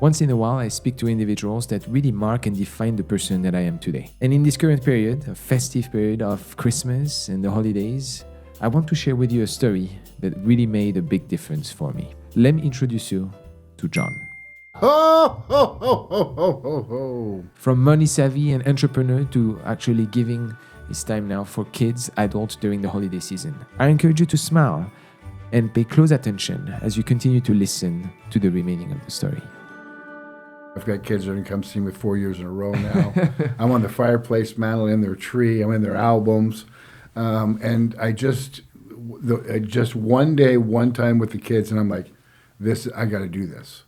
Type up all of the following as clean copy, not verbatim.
Once in a while, I speak to individuals that really mark and define the person that I am today. And in this current period, a festive period of Christmas and the holidays, I want to share with you a story that really made a big difference for me. Let me introduce you to John. Ho, ho, ho, ho, ho, ho, ho. From money savvy and entrepreneur to actually giving his time now for kids, adults during the holiday season. I encourage you to smile and pay close attention as you continue to listen to the remaining of the story. I've got kids that have come see me 4 years in a row now. I'm on the fireplace mantle in their tree. I'm in their albums. And I just one day, one time with the kids, and I'm like, I got to do this.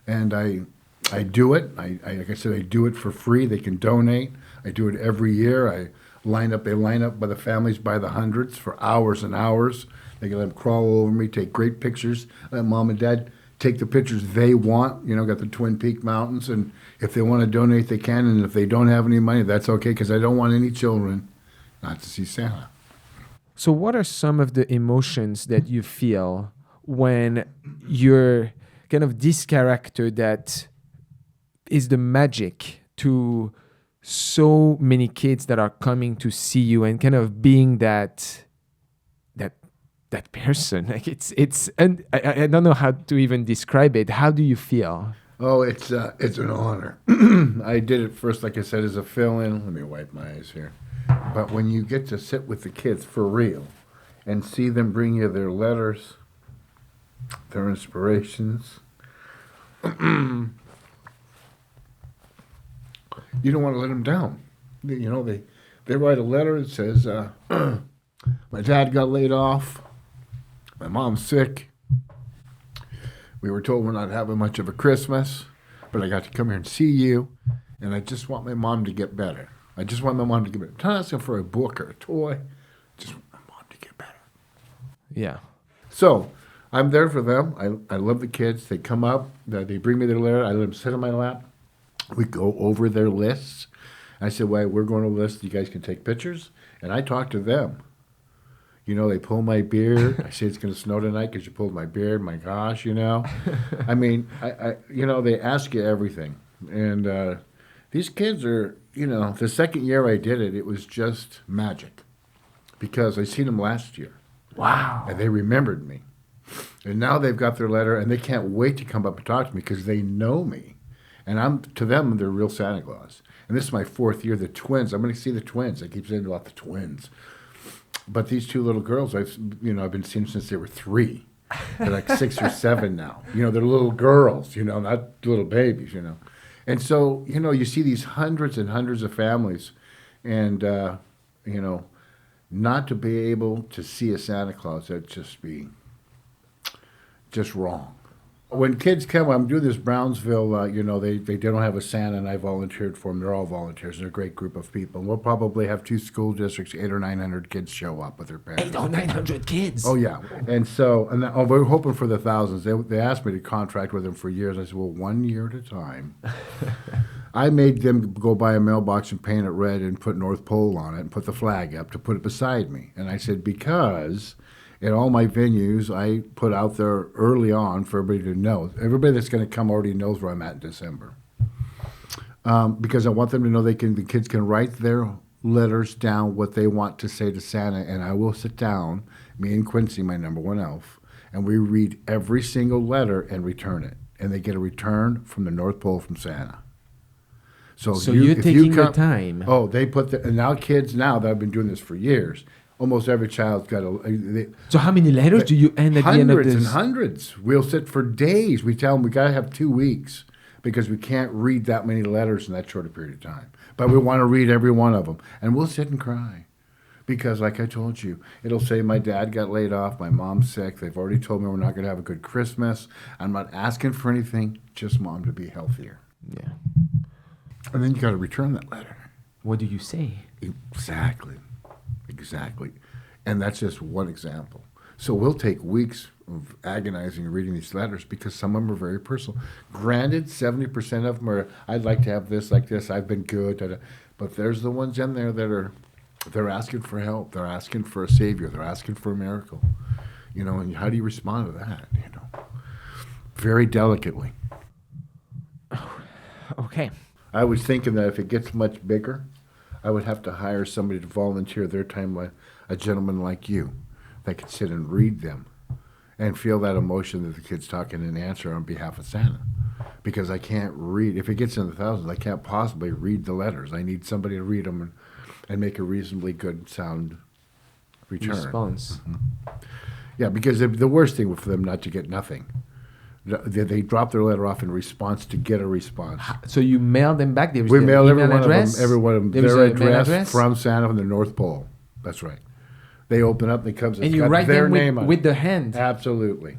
And I do it. Like I said, I do it for free. They can donate. I do it every year. They line up by the families by the hundreds for hours and hours. They can let them crawl over me, take great pictures. Let mom and dad take the pictures they want. Got the Twin Peak Mountains. And if they want to donate, they can. And if they don't have any money, that's okay, because I don't want any children not to see Santa. So what are some of the emotions that you feel when you're kind of this character that is the magic to so many kids that are coming to see you and kind of being that person? Like it's and I don't know how to even describe it. How do you feel? Oh, it's an honor. I did it first, like I said, as a fill-in. Let me wipe my eyes here. But when you get to sit with the kids for real and see them bring you their letters, their inspirations, you don't want to let them down. They write a letter that says, my dad got laid off, my mom's sick, we were told we're not having much of a Christmas, but I got to come here and see you, and I just want my mom to get better. I just want my mom to get better. I'm not asking for a book or a toy. Just want my mom to get better. Yeah. So I'm there for them. I love the kids. They come up. They bring me their letter. I let them sit on my lap. We go over their lists. I said, well, we're going to list. You guys can take pictures. And I talk to them. They pull my beard. I say it's going to snow tonight because you pulled my beard. My gosh, I mean, they ask you everything. And these kids are, the second year I did it, it was just magic. Because I seen them last year. Wow. And they remembered me. And now they've got their letter, and they can't wait to come up and talk to me because they know me. And to them, they're real Santa Claus. And this is my fourth year. The twins, I'm going to see the twins. I keep saying about the twins. But these two little girls, I've been seeing since they were 3. They're like 6 or 7 now. They're little girls, not little babies, And so, you see these hundreds and hundreds of families, and, not to be able to see a Santa Claus, that'd just be just wrong. When kids come, I'm doing this Brownsville, they don't have a Santa, and I volunteered for them. They're all volunteers. They're a great group of people. We'll probably have 2 school districts, 800 or 900 kids show up with their parents. 800 or 900 kids? Oh, yeah. And so, we're hoping for the thousands. They asked me to contract with them for years. I said, well, 1 year at a time. I made them go buy a mailbox and paint it red and put North Pole on it and put the flag up to put it beside me. And I said, because at all my venues, I put out there early on for everybody to know. Everybody that's going to come already knows where I'm at in December. Because I want them to know the kids can write their letters down, what they want to say to Santa, and I will sit down, me and Quincy, my number 1 elf, and we read every single letter and return it. And they get a return from the North Pole from Santa. So you're taking your time. Oh, they put and now kids now that I've been doing this for years, almost every child's got so how many letters do you end at the end of this? Hundreds and hundreds. We'll sit for days. We tell them we got to have 2 weeks because we can't read that many letters in that short a period of time. But we want to read every one of them. And we'll sit and cry. Because like I told you, it'll say my dad got laid off, my mom's sick, they've already told me we're not going to have a good Christmas. I'm not asking for anything, just mom to be healthier. Yeah. And then you got to return that letter. What do you say? Exactly. And that's just one example. So we'll take weeks of agonizing reading these letters because some of them are very personal. Granted, 70% of them are, I'd like to have this, like this, I've been good. But there's the ones in there that they're asking for help. They're asking for a savior. They're asking for a miracle. And how do you respond to that? Very delicately. Okay. I was thinking that if it gets much bigger, I would have to hire somebody to volunteer their time, like a gentleman like you, that could sit and read them and feel that emotion that the kid's talking and answer on behalf of Santa. Because I can't read. If it gets in the thousands, I can't possibly read the letters. I need somebody to read them and make a reasonably good sound return. Response. Yeah, because the worst thing for them not to get nothing. They drop their letter off in response to get a response. So you mail them back? We mail every one address? of them There was their an email address from Santa from the North Pole. That's right. They open up, they comes And you write their them name on with it. the hand? Absolutely.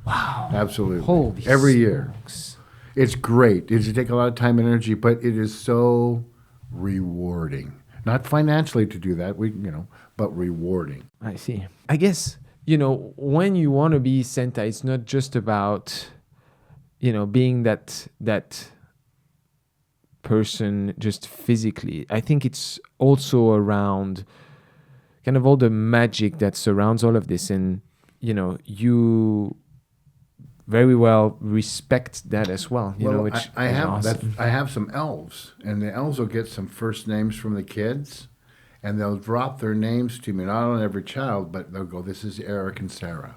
Wow. Absolutely. Holy every year. smokes. It's great. It take a lot of time and energy, but it is so rewarding. Not financially to do that, but rewarding. I see. I guess, when you want to be Santa, it's not just about, being that person just physically. I think it's also around kind of all the magic that surrounds all of this. And, you very well respect that as well. Which I is have awesome. I have some elves, and the elves will get some first names from the kids, and they'll drop their names to me, not on every child, but they'll go, "This is Eric and Sarah."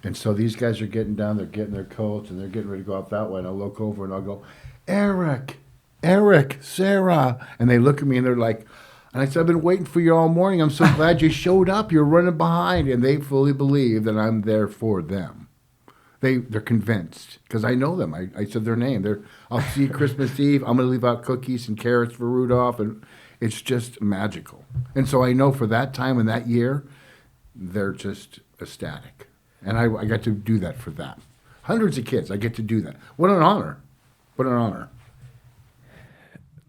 And so these guys are getting down, they're getting their coats, and they're getting ready to go out that way, and I'll look over and I'll go, Eric, Sarah. And they look at me and they're like, and I said, "I've been waiting for you all morning. I'm so glad you showed up. You're running behind." And they fully believe that I'm there for them. They're convinced because I know them. I said their name. I'll see Christmas Eve. I'm going to leave out cookies and carrots for Rudolph, and it's just magical. And so I know for that time and that year, they're just ecstatic. And I got to do that for them. Hundreds of kids, I get to do that. What an honor. What an honor.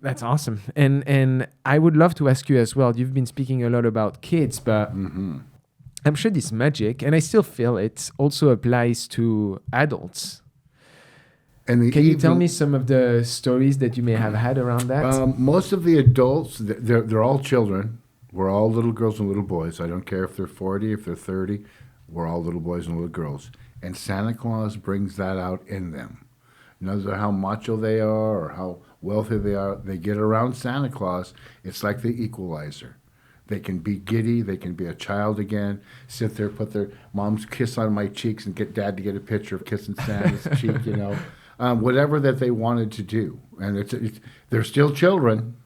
That's awesome. And I would love to ask you as well, you've been speaking a lot about kids, but I'm sure this magic, and I still feel it, also applies to adults. And Can you tell me some of the stories that you may have had around that? Most of the adults, they're all children. We're all little girls and little boys. I don't care if they're 40, if they're 30. We're all little boys and little girls. And Santa Claus brings that out in them. No matter how macho they are or how wealthy they are, they get around Santa Claus. It's like the equalizer. They can be giddy. They can be a child again. Sit there, put their mom's kiss on my cheeks and get dad to get a picture of kissing Santa's cheek, whatever that they wanted to do. And they're still children,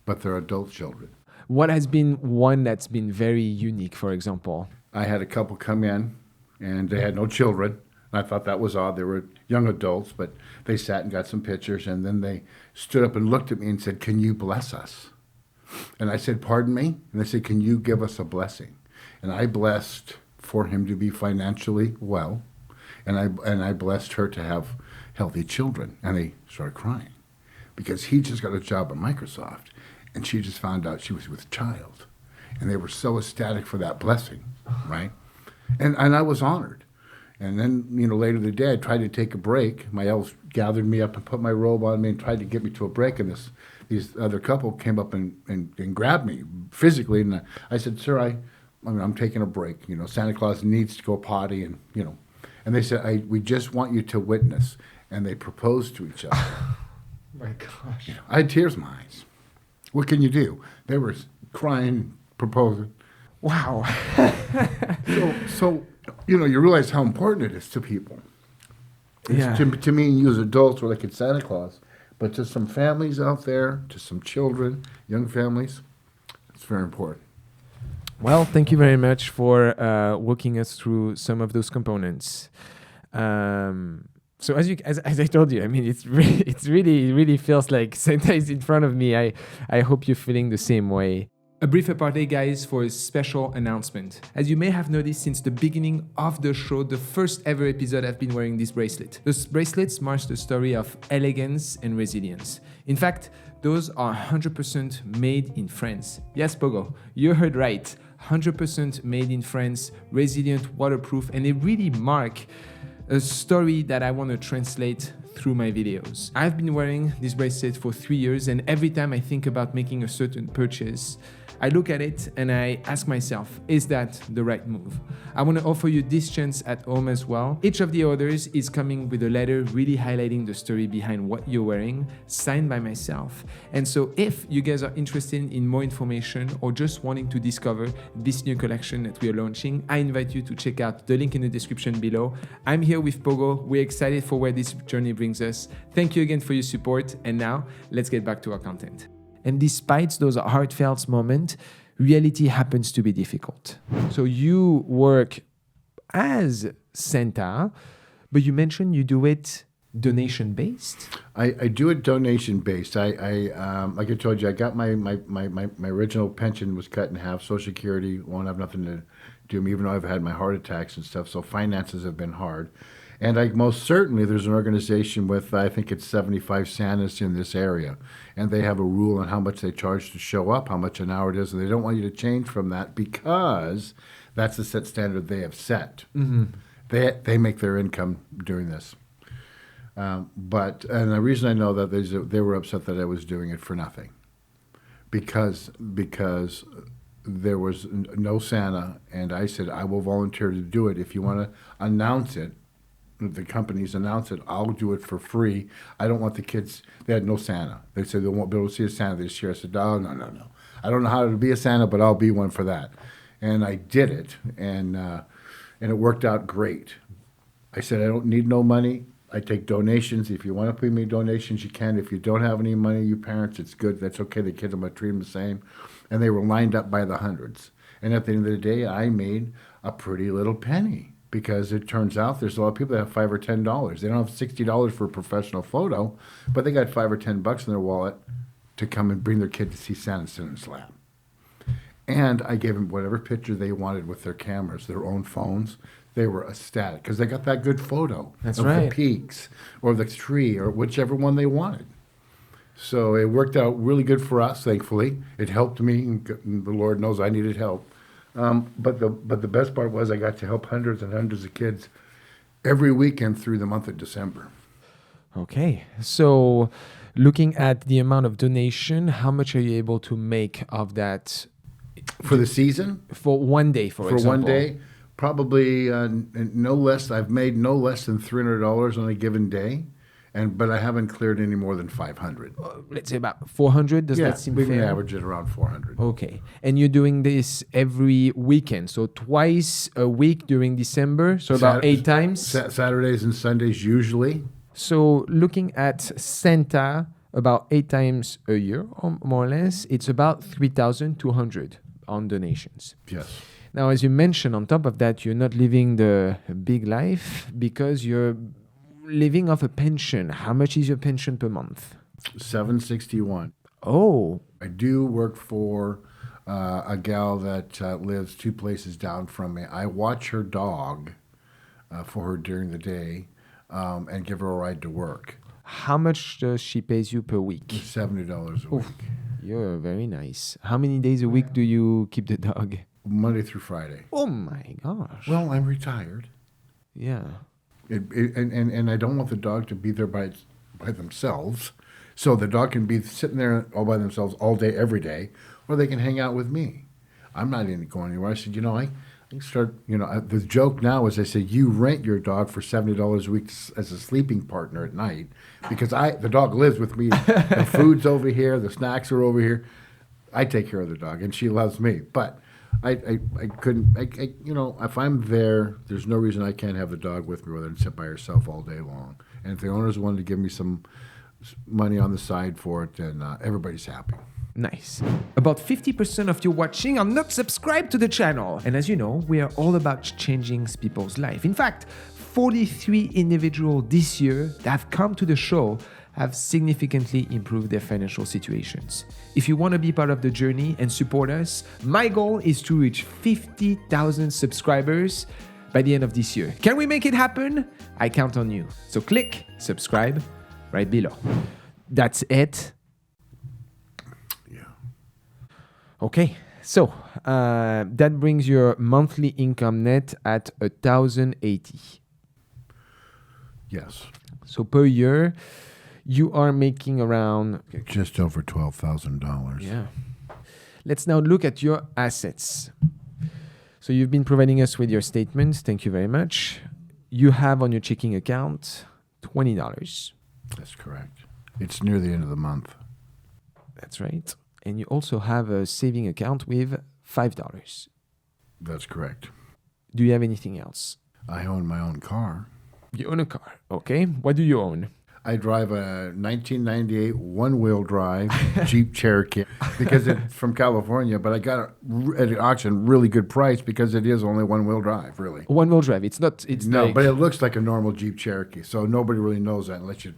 but they're adult children. What has been one that's been very unique, for example? I had a couple come in, and they had no children. I thought that was odd. They were young adults, but they sat and got some pictures, and then they stood up and looked at me and said, "Can you bless us?" And I said, "Pardon me?" And they said, "Can you give us a blessing?" And I blessed for him to be financially well, and I blessed her to have healthy children. And they started crying because he just got a job at Microsoft, and she just found out she was with child. And they were so ecstatic for that blessing, right? And I was honored. And then, later the day, I tried to take a break. My elves gathered me up and put my robe on me and tried to get me to a break. And these other couple came up and grabbed me physically. And I said, "Sir, I'm taking a break. Santa Claus needs to go potty." And, and they said, "We just want you to witness." And they proposed to each other. My gosh. I had tears in my eyes. What can you do? They were crying, proposing. Wow. So you realize how important it is to people. Yeah. To me and you as adults, we're like it's Santa Claus. But to some families out there, to some children, young families, it's very important. Well, thank you very much for walking us through some of those components. So as I told you, I mean, it really feels like Santa is in front of me. I hope you're feeling the same way. A brief apartheid, guys, for a special announcement. As you may have noticed since the beginning of the show, the first ever episode, I've been wearing this bracelet. This bracelets marks the story of elegance and resilience. In fact, those are 100% made in France. Yes, Pogo, you heard right. 100% made in France, resilient, waterproof, and they really mark a story that I want to translate through my videos. I've been wearing this bracelet for 3 years, and every time I think about making a certain purchase, I look at it and I ask myself, is that the right move? I want to offer you this chance at home as well. Each of the orders is coming with a letter really highlighting the story behind what you're wearing, signed by myself. And so if you guys are interested in more information or just wanting to discover this new collection that we are launching, I invite you to check out the link in the description below. I'm here with Pogo. We're excited for where this journey brings us. Thank you again for your support. And now let's get back to our content. And despite those heartfelt moments, reality happens to be difficult. So you work as Santa, but you mentioned you do it donation-based? I do it donation-based. Like I told you, I got my original pension was cut in half. Social Security won't have nothing to do with me, even though I've had my heart attacks and stuff. So finances have been hard. And most certainly, there's an organization with, I think it's 75 Santas in this area. And they have a rule on how much they charge to show up, how much an hour it is. And they don't want you to change from that because that's the set standard they have set. Mm-hmm. They make their income doing this. And the reason I know that they were upset that I was doing it for nothing. Because there was no Santa. And I said, I will volunteer to do it. If you want to announce it, the companies announce it, I'll do it for free. I don't want the kids, they had no Santa. They said they won't be able to see a Santa this year. I said, no. I don't know how to be a Santa, but I'll be one for that. And I did it, and it worked out great. I said, I don't need no money. I take donations. If you want to pay me donations, you can. If you don't have any money, you parents, it's good. That's okay. The kids, I'm going to treat them the same. And they were lined up by the hundreds. And at the end of the day, I made a pretty little penny. Because it turns out there's a lot of people that have $5 or $10. They don't have $60 for a professional photo, but they got $5 or $10 in their wallet to come and bring their kid to see Santa sit in his lap. And I gave them whatever picture they wanted with their cameras, their own phones. They were ecstatic because they got that good photo of the peaks or the tree or whichever one they wanted. So it worked out really good for us, thankfully. It helped me, and the Lord knows I needed help. But the best part was I got to help hundreds and hundreds of kids every weekend through the month of December. Okay. So looking at the amount of donation, how much are you able to make of that? For the season? For one day, for example. For one day, probably no less. I've made no less than $300 on a given day. But I haven't cleared any more than 500. Let's say about 400. Does that seem fair? We can average it around 400. Okay. And you're doing this every weekend, so twice a week during December, so about 8 times? Saturdays and Sundays usually. So looking at Santa, about 8 times a year, or more or less, it's about 3,200 on donations. Yes. Now, as you mentioned, on top of that, you're not living the big life because you're living off a pension. How much is your pension per month? $761. Oh. I do work for a gal that lives 2 places down from me. I watch her dog for her during the day and give her a ride to work. How much does she pays you per week? $70 a week. You're very nice. How many days a week do you keep the dog? Monday through Friday. Oh my gosh. Well, I'm retired. Yeah. And I don't want the dog to be there by themselves. So the dog can be sitting there all by themselves all day, every day, or they can hang out with me. I'm not going anywhere. I said, I can start, the joke now is I say, you rent your dog for $70 a week as a sleeping partner at night because the dog lives with me. The food's over here. The snacks are over here. I take care of the dog, and she loves me. But I couldn't, if I'm there, there's no reason I can't have the dog with me rather than sit by herself all day long. And if the owners wanted to give me some money on the side for it, then everybody's happy. Nice. About 50% of you watching are not subscribed to the channel. And as you know, we are all about changing people's life. In fact, 43 individuals this year that have come to the show have significantly improved their financial situations. If you want to be part of the journey and support us, my goal is to reach 50,000 subscribers by the end of this year. Can we make it happen? I count on you. So click subscribe right below. That's it. Yeah. Okay. So that brings your monthly income net at 1,080. Yes. So per year, you are making around... Just over $12,000. Yeah. Let's now look at your assets. So you've been providing us with your statements. Thank you very much. You have on your checking account $20. That's correct. It's near the end of the month. That's right. And you also have a saving account with $5. That's correct. Do you have anything else? I own my own car. You own a car. Okay. What do you own? I drive a 1998 one-wheel drive Jeep Cherokee because it's from California, but I got it at an auction really good price because it is only one-wheel drive, really. One-wheel drive. It's not... It's No, like, but it looks like a normal Jeep Cherokee, so nobody really knows that unless you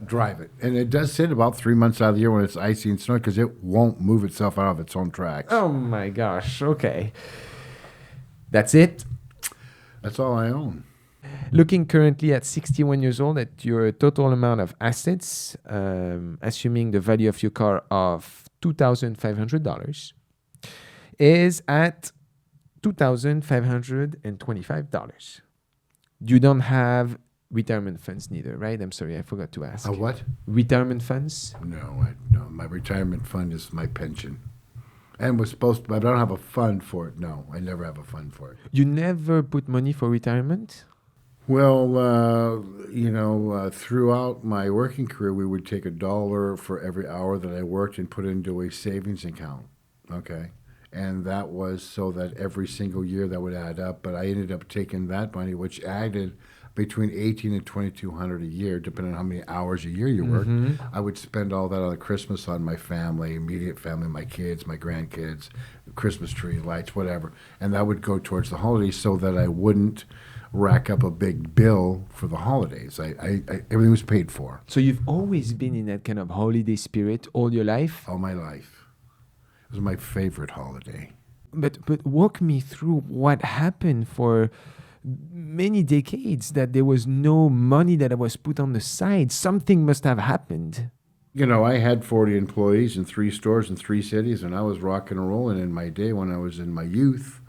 drive it. And it does sit about 3 months out of the year when it's icy and snowy because it won't move itself out of its own tracks. Oh my gosh. Okay. That's it. That's all I own. Looking currently at 61 years old at your total amount of assets, assuming the value of your car of $2,500, is at $2,525. You don't have retirement funds neither, right? I'm sorry, I forgot to ask. A what? Retirement funds? No, my retirement fund is my pension. And was supposed to, but I don't have a fund for it. No, I never have a fund for it. You never put money for retirement? Well, throughout my working career, we would take $1 for every hour that I worked and put into a savings account. Okay. And that was so that every single year that would add up. But I ended up taking that money, which added between $1,800 and $2,200 a year, depending on how many hours a year you worked. I would spend all that on Christmas on my family, immediate family, my kids, my grandkids, Christmas tree, lights, whatever. And that would go towards the holidays so that I wouldn't rack up a big bill for the holidays. Everything was paid for. So you've always been in that kind of holiday spirit all your life? All my life. It was my favorite holiday. But walk me through what happened for many decades that there was no money that was put on the side. Something must have happened. I had 40 employees in 3 stores in 3 cities, and I was rocking and rolling in my day when I was in my youth,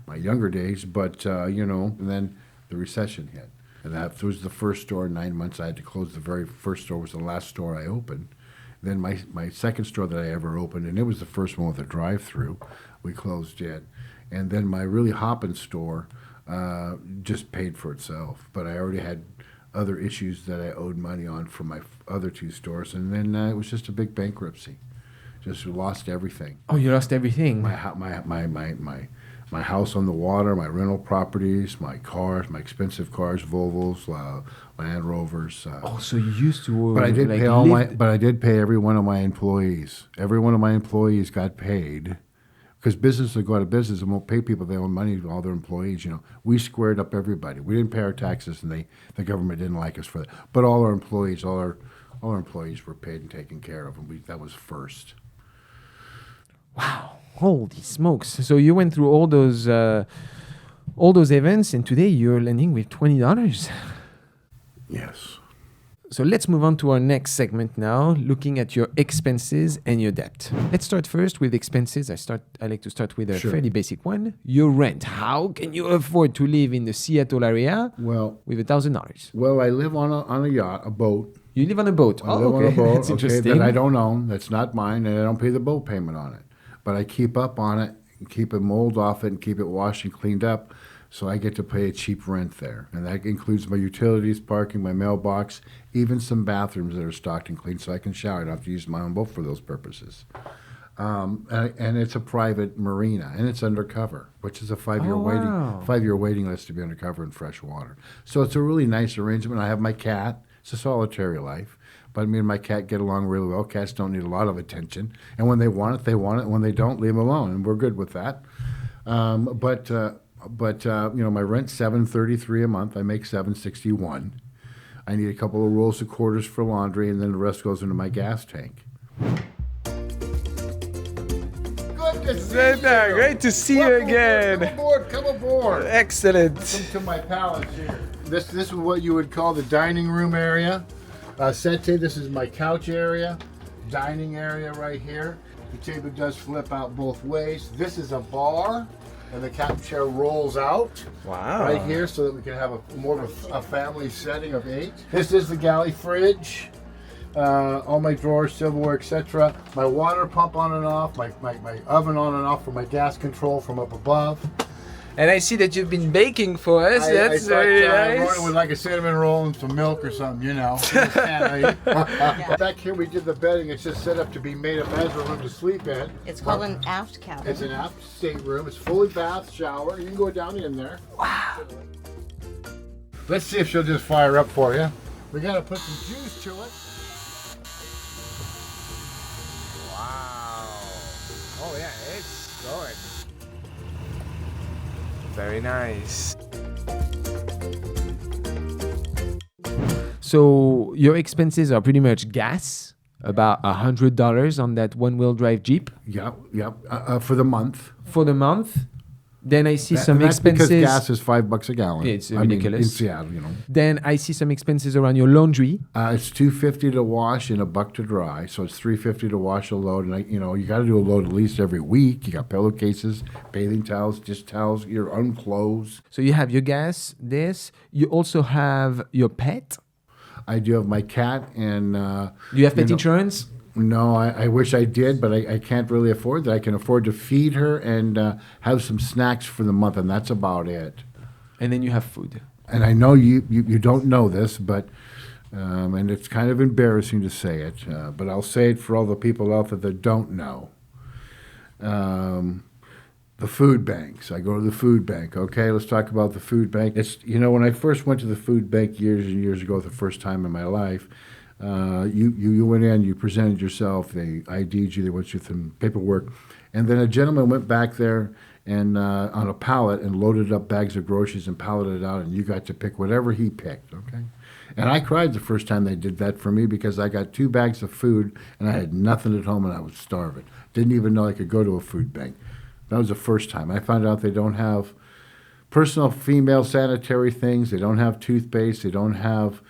my younger days. But, and then the recession hit. And that was the first store in 9 months. I had to close. The very first store was the last store I opened. Then my second store that I ever opened, and it was the first one with a drive-through, we closed it. And then my really hopping store just paid for itself. But I already had other issues that I owed money on for my other 2 stores. And then it was just a big bankruptcy. Just lost everything. Oh, you lost everything. My house on the water, my rental properties, my cars, my expensive cars, Volvos, Land Rovers. So you used to. But I did But I did pay every one of my employees. Every one of my employees got paid, because businesses will go out of business and won't pay people their own money to all their employees. We squared up everybody. We didn't pay our taxes, and the government didn't like us for that. But all our employees were paid and taken care of, and that was first. Wow. Holy smokes. So you went through all those events, and today you're landing with $20. Yes. So let's move on to our next segment now, looking at your expenses and your debt. Let's start first with expenses. I like to start with a fairly basic one. Your rent. How can you afford to live in the Seattle area with $1,000? Well, I live on a yacht, a boat. You live on a boat? I live on a boat. That's interesting. That I don't own. That's not mine, and I don't pay the boat payment on it. But I keep up on it, and keep a mold off it, and keep it washed and cleaned up, so I get to pay a cheap rent there. And that includes my utilities, parking, my mailbox, even some bathrooms that are stocked and clean, so I can shower. I don't have to use my own boat for those purposes. And it's a private marina, and it's undercover, which is a 5-year waiting list to be undercover in fresh water. So it's a really nice arrangement. I have my cat. It's a solitary life. But me and my cat get along really well. Cats don't need a lot of attention. And when they want it, they want it. When they don't, leave them alone. And we're good with that. But my rent's $733 a month. I make $761. I need a couple of rolls of quarters for laundry, and then the rest goes into my gas tank. Good to see you. Great to see you again. Come aboard. Excellent. Come to my palace here. This is what you would call the dining room area. Settee, this is my couch area, dining area right here. The table does flip out both ways. This is a bar. and the captain chair rolls out Wow. right here so that we can have more of a family setting of 8. This is the galley fridge. All my drawers, silverware, etc. My water pump on and off, my oven on and off for my gas control from up above. And I see that you've been baking for us. That's very nice. Romain with like a cinnamon roll and some milk or something, you know. Back here we did the bedding. It's just set up to be made up as a room to sleep in. It's called an aft cabin. It's an aft stateroom. It's fully bath, shower. You can go down in there. Wow. Let's see if she'll just fire up for you. We got to put some juice to it. Wow. Oh yeah, it's going. Very nice. So your expenses are pretty much gas, about $100 on that one-wheel drive Jeep Yep. For the month. for the month. Then I see some That's expenses. because gas is $5 a gallon. It's I mean, ridiculous. in Seattle, you know. Then I see some expenses around your laundry. It's $2.50 to wash and $1 to dry, so it's $3.50 to wash a load. And you got to do a load at least every week. You got pillowcases, bathing towels, dish towels, your own clothes. So you have your gas. This. You also have your pet. I do have my cat, and Do you have pet insurance? No, I wish I did, but I can't really afford that. I can afford to feed her and have some snacks for the month, and that's about it. And then you have food. And I know you don't know this, but and it's kind of embarrassing to say it, but I'll say it for all the people out there that don't know. The food banks. I go to the food bank. Okay, let's talk about the food bank. It's when I first went to the food bank years and years ago, the first time in my life. You went in, you presented yourself, they ID'd you, they went you some paperwork, and then a gentleman went back there and on a pallet and loaded up bags of groceries and palleted it out, and you got to pick whatever he picked, okay? And I cried the first time they did that for me because I got 2 bags of food and I had nothing at home and I was starving. Didn't even know I could go to a food bank. That was the first time. I found out they don't have personal female sanitary things, they don't have toothpaste, they don't have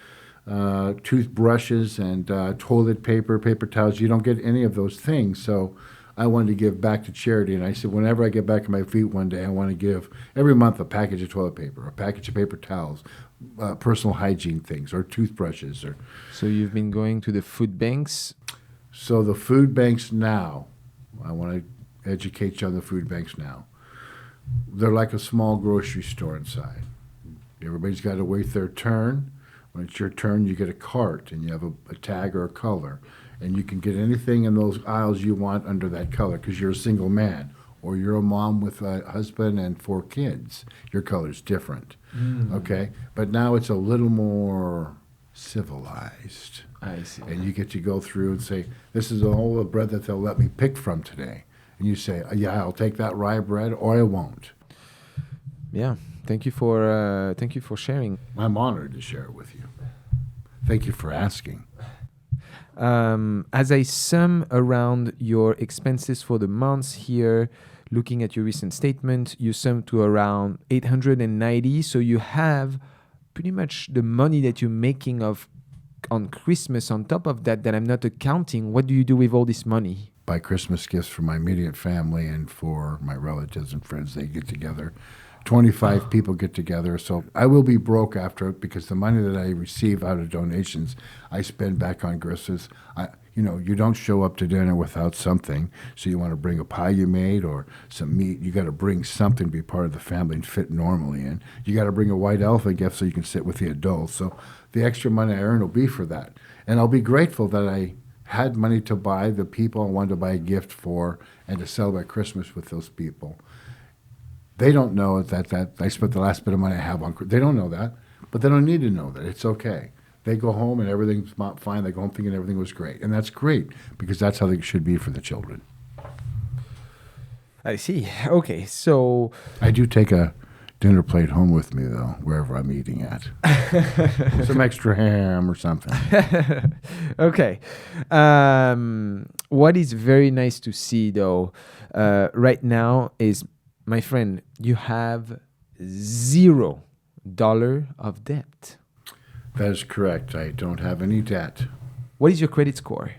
toothbrushes and toilet paper, paper towels. You don't get any of those things. So I wanted to give back to charity. And I said, whenever I get back on my feet one day, I want to give every month a package of toilet paper, a package of paper towels, personal hygiene things, or toothbrushes. So you've been going to the food banks. So the food banks now, I want to educate you on the food banks now. They're like a small grocery store inside. Everybody's got to wait their turn. When it's your turn, you get a cart, and you have a tag or a color. And you can get anything in those aisles you want under that color because you're a single man. Or you're a mom with a husband and 4 kids. Your color's different, okay? But now it's a little more civilized. I see. And you get to go through and say, this is all the bread that they'll let me pick from today. And you say, yeah, I'll take that rye bread, or I won't. Yeah. Thank you for sharing. I'm honored to share it with you. Thank you for asking. As I sum around your expenses for the months here, looking at your recent statement, you sum to around $890. So you have pretty much the money that you're making on Christmas on top of that I'm not accounting. What do you do with all this money? Buy Christmas gifts for my immediate family and for my relatives and friends. They get together. 25 people get together, so I will be broke after it because the money that I receive out of donations, I spend back on Christmas. You don't show up to dinner without something, so you want to bring a pie you made or some meat. You got to bring something to be part of the family and fit normally in. You got to bring a white elephant gift so you can sit with the adults. So the extra money I earn will be for that, and I'll be grateful that I had money to buy the people I wanted to buy a gift for and to celebrate Christmas with those people. They don't know that I spent the last bit of money I have on. They don't know that, but they don't need to know that. It's okay. They go home and everything's fine. They go home thinking everything was great, and that's great because that's how it should be for the children. I see. Okay, so I do take a dinner plate home with me though, wherever I'm eating at. Some extra ham or something. Okay. What is very nice to see though, right now is, my friend, you have $0 of debt. That is correct. I don't have any debt. What is your credit score?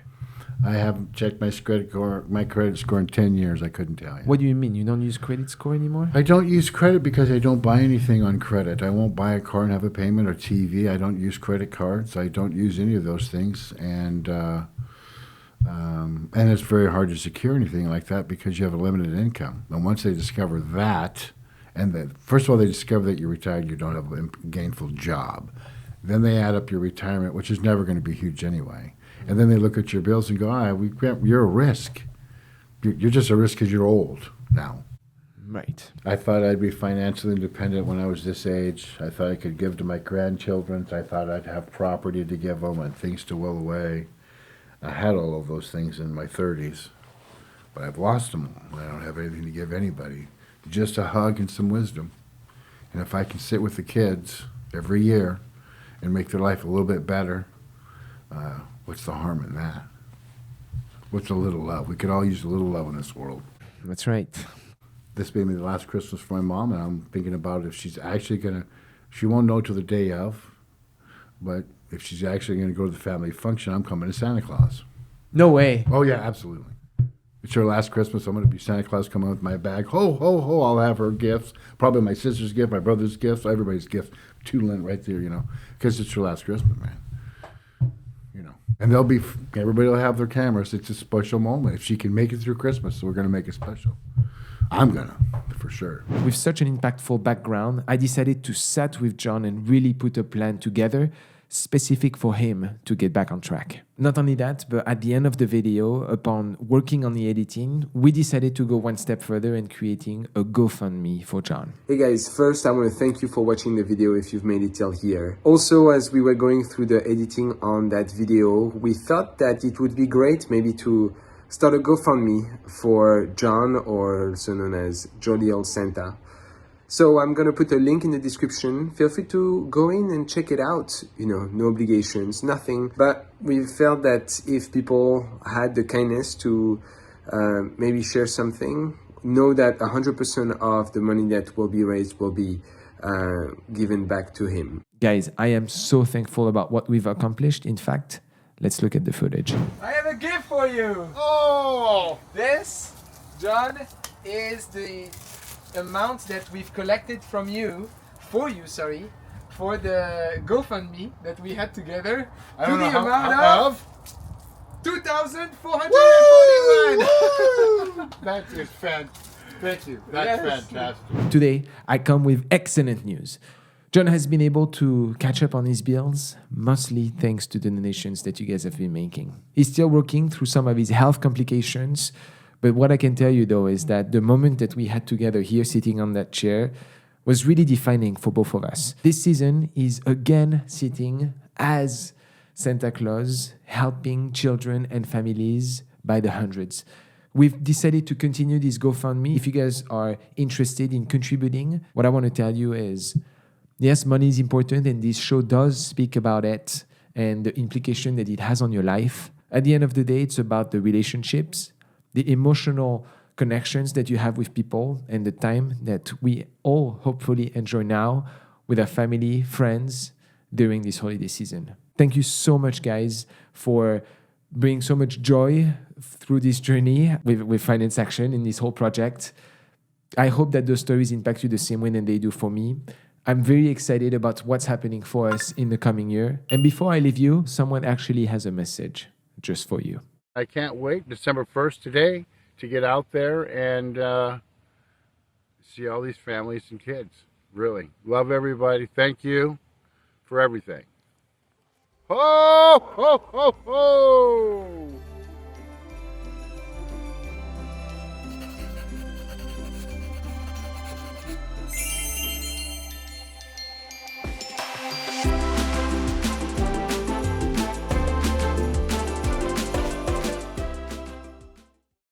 I haven't checked my credit score in 10 years. I couldn't tell you. What do you mean? You don't use credit score anymore? I don't use credit because I don't buy anything on credit. I won't buy a car and have a payment or TV. I don't use credit cards. I don't use any of those things. And it's very hard to secure anything like that because you have a limited income. And once they discover that, first of all, they discover that you're retired, you don't have a gainful job. Then they add up your retirement, which is never going to be huge anyway. And then they look at your bills and go, you're a risk. You're just a risk because you're old now. Right. I thought I'd be financially independent when I was this age. I thought I could give to my grandchildren. I thought I'd have property to give them and things to will away. I had all of those things in my 30s, but I've lost them all. I don't have anything to give anybody. Just a hug and some wisdom. And if I can sit with the kids every year and make their life a little bit better, what's the harm in that? What's a little love? We could all use a little love in this world. That's right. This may be the last Christmas for my mom, and I'm thinking about if she's actually she won't know till the day of, but if she's actually going to go to the family function, I'm coming to Santa Claus. No way. Oh, yeah, absolutely. It's her last Christmas. I'm going to be Santa Claus coming with my bag. Ho, ho, ho. I'll have her gifts. Probably my sister's gift, my brother's gift, everybody's gift. Tootling right there, because it's her last Christmas, man. And everybody will have their cameras. It's a special moment. If she can make it through Christmas, so we're going to make it special. I'm going to, for sure. With such an impactful background, I decided to sit with John and really put a plan together specific for him to get back on track. Not only that, but at the end of the video, upon working on the editing, we decided to go one step further and creating a GoFundMe for John. Hey guys, first I want to thank you for watching the video if you've made it till here. Also, as we were going through the editing on that video, we thought that it would be great maybe to start a GoFundMe for John, or also known as Jolly Old Santa. So I'm going to put a link in the description. Feel free to go in and check it out. No obligations, nothing. But we felt that if people had the kindness to maybe share something, know that 100% of the money that will be raised will be given back to him. Guys, I am so thankful about what we've accomplished. In fact, let's look at the footage. I have a gift for you. Oh! This, John, is the amount that we've collected for you, for the GoFundMe that we had together, to the amount of 2,441. That is fantastic. Thank you. That's fantastic. Today, I come with excellent news. John has been able to catch up on his bills, mostly thanks to the donations that you guys have been making. He's still working through some of his health complications, but what I can tell you, though, is that the moment that we had together here sitting on that chair was really defining for both of us. This season is again sitting as Santa Claus, helping children and families by the hundreds. We've decided to continue this GoFundMe. If you guys are interested in contributing, what I want to tell you is, yes, money is important, and this show does speak about it and the implication that it has on your life. At the end of the day, it's about the relationships, the emotional connections that you have with people, and the time that we all hopefully enjoy now with our family, friends during this holiday season. Thank you so much, guys, for bringing so much joy through this journey with Finance Action in this whole project. I hope that those stories impact you the same way that they do for me. I'm very excited about what's happening for us in the coming year. And before I leave you, someone actually has a message just for you. I can't wait, December 1st today, to get out there and see all these families and kids. Really. Love everybody. Thank you for everything. Ho, ho, ho, ho!